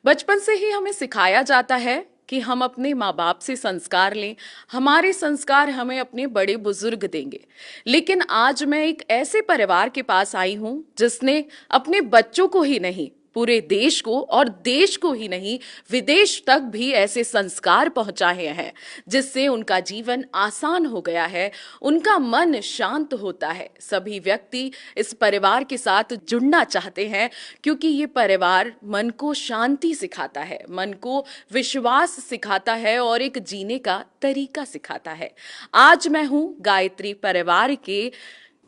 बचपन से ही हमें सिखाया जाता है कि हम अपने माँ बाप से संस्कार लें, हमारे संस्कार हमें अपने बड़े बुजुर्ग देंगे। लेकिन आज मैं एक ऐसे परिवार के पास आई हूँ जिसने अपने बच्चों को ही नहीं, पूरे देश को, और देश को ही नहीं, विदेश तक भी ऐसे संस्कार पहुंचाए हैं जिससे उनका जीवन आसान हो गया है, उनका मन शांत होता है। सभी व्यक्ति इस परिवार के साथ जुड़ना चाहते हैं क्योंकि ये परिवार मन को शांति सिखाता है, मन को विश्वास सिखाता है और एक जीने का तरीका सिखाता है। आज मैं हूं गायत्री परिवार के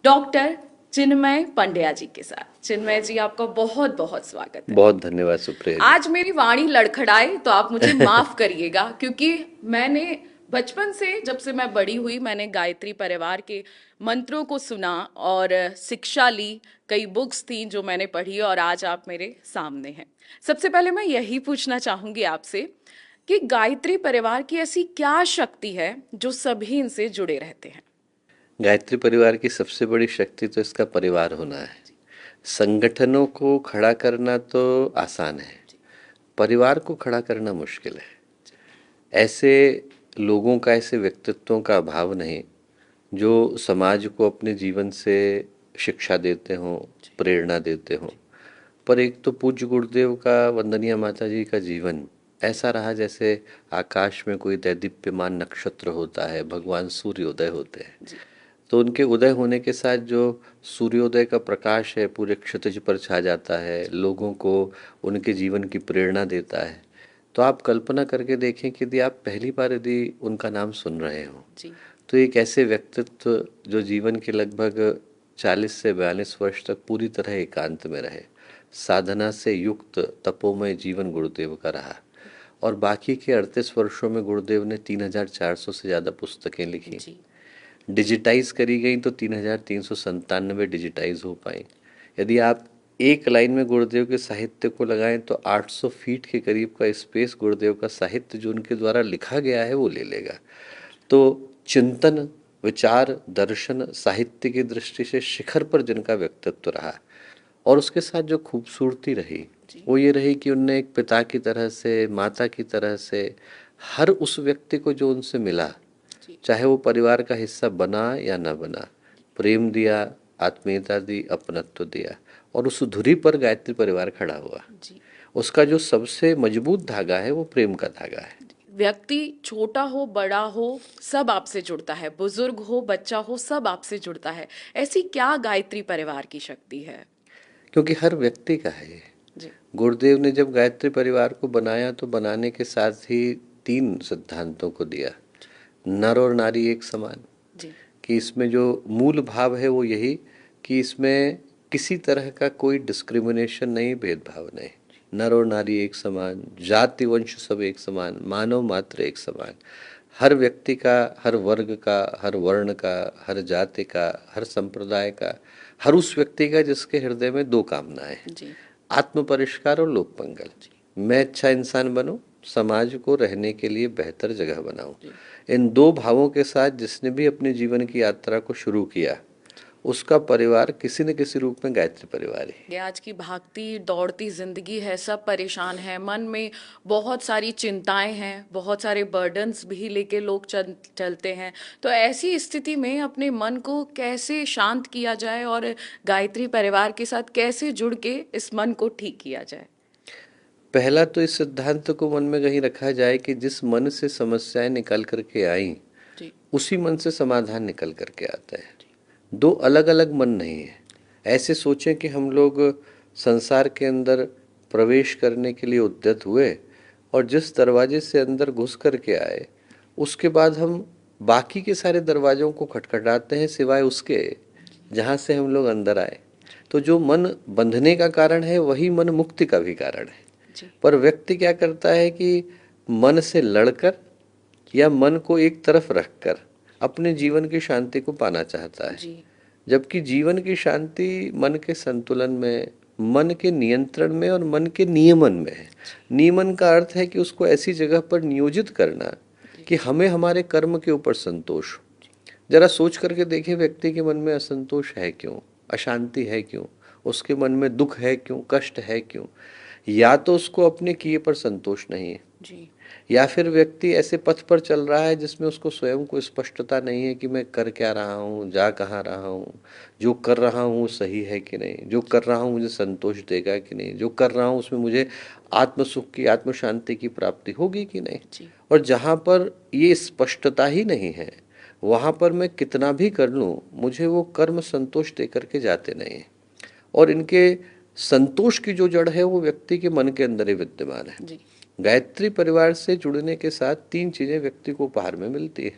डॉक्टर चिन्मय पंड्या जी के साथ। चिन्मय जी, आपका बहुत बहुत स्वागत है। बहुत धन्यवाद सुप्रिया जी। आज मेरी वाणी लड़खड़ाए तो आप मुझे माफ करिएगा, क्योंकि मैंने बचपन से, जब से मैं बड़ी हुई, मैंने गायत्री परिवार के मंत्रों को सुना और शिक्षा ली। कई बुक्स थी जो मैंने पढ़ी और आज आप मेरे सामने हैं। सबसे पहले मैं यही पूछना चाहूंगी आपसे कि गायत्री परिवार की ऐसी क्या शक्ति है जो सभी इनसे जुड़े रहते हैं? गायत्री परिवार की सबसे बड़ी शक्ति तो इसका परिवार होना है। संगठनों को खड़ा करना तो आसान है, परिवार को खड़ा करना मुश्किल है। ऐसे लोगों का, ऐसे व्यक्तित्वों का अभाव नहीं जो समाज को अपने जीवन से शिक्षा देते हों, प्रेरणा देते हों। पर एक तो पूज्य गुरुदेव का, वंदनीय माता जी का जीवन ऐसा रहा जैसे आकाश में कोई दैदीप्यमान नक्षत्र होता है, भगवान सूर्योदय होते हैं। तो उनके उदय होने के साथ जो सूर्योदय का प्रकाश है पूरे क्षितिज पर छा जाता है, लोगों को उनके जीवन की प्रेरणा देता है। तो आप कल्पना करके देखें कि यदि आप पहली बार यदि उनका नाम सुन रहे हो, जी। तो एक ऐसे व्यक्तित्व जो जीवन के लगभग 40 से 42 वर्ष तक पूरी तरह एकांत में रहे, साधना से युक्त तपोमय जीवन गुरुदेव का रहा, और बाकी के 38 वर्षों में गुरुदेव ने 3,400 से ज़्यादा पुस्तकें लिखी। जी। डिजिटाइज करी गई तो 3,397 डिजिटाइज हो पाई। यदि आप एक लाइन में गुरुदेव के साहित्य को लगाएं तो 800 फीट के करीब का स्पेस गुरुदेव का साहित्य जो उनके द्वारा लिखा गया है वो ले लेगा। तो चिंतन, विचार, दर्शन, साहित्य की दृष्टि से शिखर पर जिनका व्यक्तित्व रहा, और उसके साथ जो खूबसूरती रही वो ये रही कि उनने एक पिता की तरह से, माता की तरह से हर उस व्यक्ति को जो उनसे मिला, चाहे वो परिवार का हिस्सा बना या ना बना, प्रेम दिया, आत्मीयता दी, अपनत्व दिया, और उस धुरी पर गायत्री परिवार खड़ा हुआ। जी। उसका जो सबसे मजबूत धागा है वो प्रेम का धागा है। व्यक्ति छोटा हो, बड़ा हो, सब आपसे जुड़ता है, बुजुर्ग हो, बच्चा हो, सब आपसे जुड़ता है। ऐसी क्या गायत्री परिवार की शक्ति है? क्योंकि हर व्यक्ति का है ये। जी। गुरुदेव ने जब गायत्री परिवार को बनाया तो बनाने के साथ ही 3 सिद्धांतों को दिया। नर और नारी एक समान, जी। कि इसमें जो मूल भाव है वो यही कि इसमें किसी तरह का कोई डिस्क्रिमिनेशन नहीं, भेदभाव नहीं। नर और नारी एक समान, जाति वंश सब एक समान, मानव मात्र एक समान। हर व्यक्ति का, हर वर्ग का, हर वर्ण का, हर जाति का, हर संप्रदाय का, हर उस व्यक्ति का जिसके हृदय में 2 कामनाएं, जी। आत्म परिष्कार और लोक मंगल। मैं अच्छा इंसान बनूं, समाज को रहने के लिए बेहतर जगह बनाऊं। इन 2 भावों के साथ जिसने भी अपने जीवन की यात्रा को शुरू किया, उसका परिवार किसी न किसी रूप में गायत्री परिवार ही। ये आज की भागती दौड़ती जिंदगी है, सब परेशान है, मन में बहुत सारी चिंताएं हैं, बहुत सारे बर्डन्स भी लेके लोग चलते हैं। तो ऐसी स्थिति में अपने मन को कैसे शांत किया जाए और गायत्री परिवार के साथ कैसे जुड़ के इस मन को ठीक किया जाए? पहला तो इस सिद्धांत को मन में कहीं रखा जाए कि जिस मन से समस्याएं निकल करके आई, जी। उसी मन से समाधान निकल करके आता है। 2 अलग अलग मन नहीं है। ऐसे सोचें कि हम लोग संसार के अंदर प्रवेश करने के लिए उद्यत हुए, और जिस दरवाजे से अंदर घुस करके आए उसके बाद हम बाकी के सारे दरवाजों को खटखटाते हैं सिवाय उसके जहाँ से हम लोग अंदर आए। तो जो मन बंधने का कारण है वही मन मुक्ति का भी कारण है। जी। पर व्यक्ति क्या करता है कि मन से लड़कर या मन को एक तरफ रखकर अपने जीवन की शांति को पाना चाहता है। जी। जबकि जीवन की शांति मन के संतुलन में, मन के नियंत्रण में और मन के नियमन में है। नियमन का अर्थ है कि उसको ऐसी जगह पर नियोजित करना कि हमें हमारे कर्म के ऊपर संतोष हो। जरा सोच करके देखिए, व्यक्ति के मन में असंतोष है क्यों, अशांति है क्यों, उसके मन में दुख है क्यों, कष्ट है क्यों? या तो उसको अपने किए पर संतोष नहीं है, जी या फिर व्यक्ति ऐसे पथ पर चल रहा है जिसमें उसको स्वयं को स्पष्टता नहीं है कि मैं कर क्या रहा हूँ, जा कहाँ रहा हूँ, जो कर रहा हूँ वो सही है कि नहीं, जो कर रहा हूँ मुझे संतोष देगा कि नहीं, जो कर रहा हूँ उसमें मुझे आत्म सुख की, आत्म शांति की प्राप्ति होगी कि नहीं। जी और जहाँ पर ये स्पष्टता ही नहीं है, वहाँ पर मैं कितना भी कर लूँ, मुझे वो कर्म संतोष दे करके जाते नहीं हैं। और इनके संतोष की जो जड़ है वो व्यक्ति के मन के अंदर ही विद्यमान है। जी गायत्री परिवार से जुड़ने के साथ तीन चीजें व्यक्ति को उपहार में मिलती है।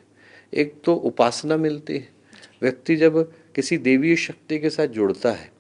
एक तो उपासना मिलती है। व्यक्ति जब किसी देवीय शक्ति के साथ जुड़ता है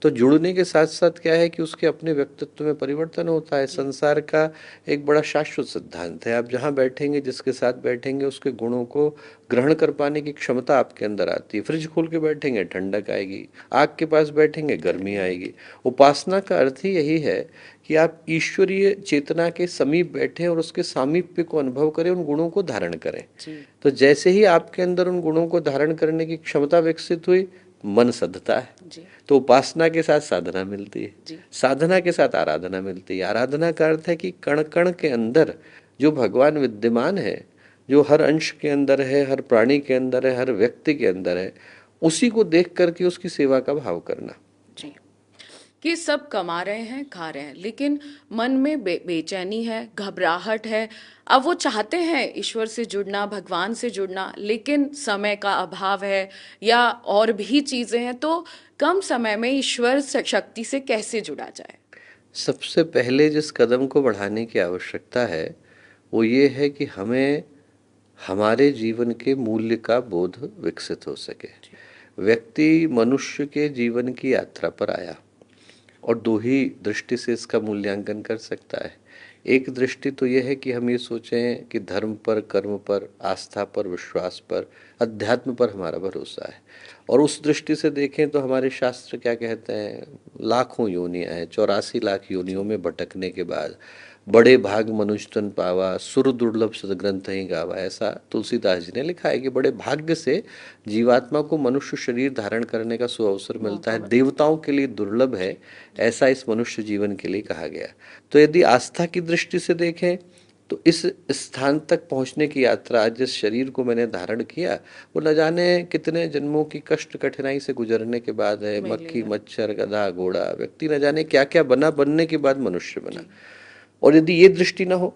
तो जुड़ने के साथ साथ क्या है कि उसके अपने व्यक्तित्व में परिवर्तन होता है। संसार का एक बड़ा शाश्वत सिद्धांत है, आप जहाँ बैठेंगे, जिसके साथ बैठेंगे, उसके गुणों को ग्रहण कर पाने की क्षमता आपके अंदर आती है। फ्रिज खोल के बैठेंगे ठंडक आएगी, आग के पास बैठेंगे गर्मी आएगी। उपासना का अर्थ ही यही है कि आप ईश्वरीय चेतना के समीप बैठे और उसके सामीप्य को अनुभव करें, उन गुणों को धारण करें। जी तो जैसे ही आपके अंदर उन गुणों को धारण करने की क्षमता विकसित हुई, मन सधता है। जी तो उपासना के साथ साधना मिलती है, जी साधना के साथ आराधना मिलती है। आराधना का अर्थ है कि कण कण के अंदर जो भगवान विद्यमान है, जो हर अंश के अंदर है, हर प्राणी के अंदर है, हर व्यक्ति के अंदर है, उसी को देख करके उसकी सेवा का भाव करना। जी कि सब कमा रहे हैं, खा रहे हैं, लेकिन मन में बेचैनी है, घबराहट है। अब वो चाहते हैं ईश्वर से जुड़ना, भगवान से जुड़ना, लेकिन समय का अभाव है या और भी चीजें हैं। तो कम समय में ईश्वर शक्ति से कैसे जुड़ा जाए? सबसे पहले जिस कदम को बढ़ाने की आवश्यकता है वो ये है कि हमें हमारे जीवन के मूल्य का बोध विकसित हो सके। व्यक्ति मनुष्य के जीवन की यात्रा पर आया और दो ही दृष्टि से इसका मूल्यांकन कर सकता है। एक दृष्टि तो यह है कि हम ये सोचें कि धर्म पर, कर्म पर, आस्था पर, विश्वास पर, अध्यात्म पर हमारा भरोसा है। और उस दृष्टि से देखें तो हमारे शास्त्र क्या कहते हैं, लाखों योनियां हैं, 84 लाख योनियों में भटकने के बाद बड़े भाग मनुष्य तन पावा, सुर दुर्लभ सदग्रंथ ही गावा, ऐसा तुलसीदास जी ने लिखा है कि बड़े भाग्य से जीवात्मा को मनुष्य शरीर धारण करने का सुअवसर मिलता है। देवताओं के लिए दुर्लभ है, ऐसा इस मनुष्य जीवन के लिए कहा गया। तो यदि आस्था की दृष्टि से देखें तो इस स्थान तक पहुंचने की यात्रा, आज जिस शरीर को मैंने धारण किया, वो न जाने कितने जन्मों की कष्ट कठिनाई से गुजरने के बाद है। मक्खी, मच्छर, गधा, घोड़ा, व्यक्ति न जाने क्या क्या बना, बनने के बाद मनुष्य बना। और यदि ये दृष्टि ना हो,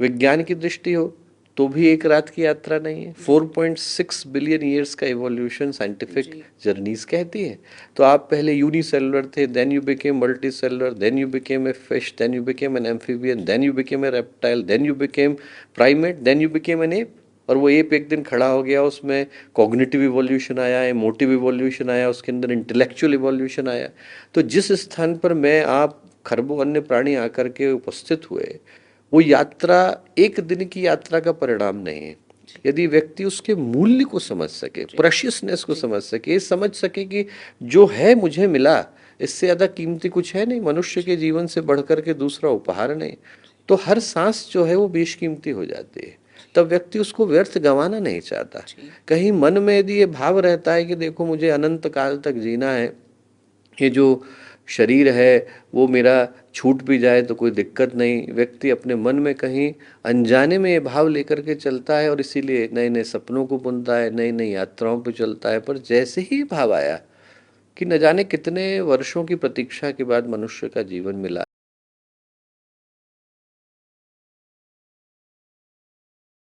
विज्ञान की दृष्टि हो, तो भी एक रात की यात्रा नहीं है। 4.6 बिलियन ईयर्स का इवोल्यूशन साइंटिफिक जर्नीज कहती है। तो आप पहले यूनिसेलुलर थे, then you became multicellular, then you became a fish, then you became an amphibian, then you became a reptile, then you became primate, then you became an ape. और वो ape एक दिन खड़ा हो गया, उसमें cognitive evolution आया, emotive evolution आया, उसके अंदर इंटेलेक्चुअल इवोल्यूशन आया। तो जिस स्थान पर मैं, आप, खरबों अन्य प्राणी आकर के उपस्थित हुए, वो यात्रा एक दिन की यात्रा का परिणाम नहीं है। यदि व्यक्ति उसके मूल्य को समझ सके, प्रेशियसनेस को समझ सके, समझ सके कि जो है मुझे मिला, इससे ज्यादा कीमती कुछ है नहीं, मनुष्य के जीवन से बढ़कर के दूसरा उपहार नहीं, तो हर सांस जो है वो बेशकीमती हो जाती है। तब व्यक्ति उसको व्यर्थ गंवाना नहीं चाहता। कहीं मन में यदि ये भाव रहता है कि देखो मुझे अनंत काल तक जीना है, ये जो शरीर है वो मेरा छूट भी जाए तो कोई दिक्कत नहीं, व्यक्ति अपने मन में कहीं अनजाने में ये भाव लेकर के चलता है और इसीलिए नए नए सपनों को बुनता है, नई नई यात्राओं पे चलता है। पर जैसे ही भाव आया कि न जाने कितने वर्षों की प्रतीक्षा के बाद मनुष्य का जीवन मिला,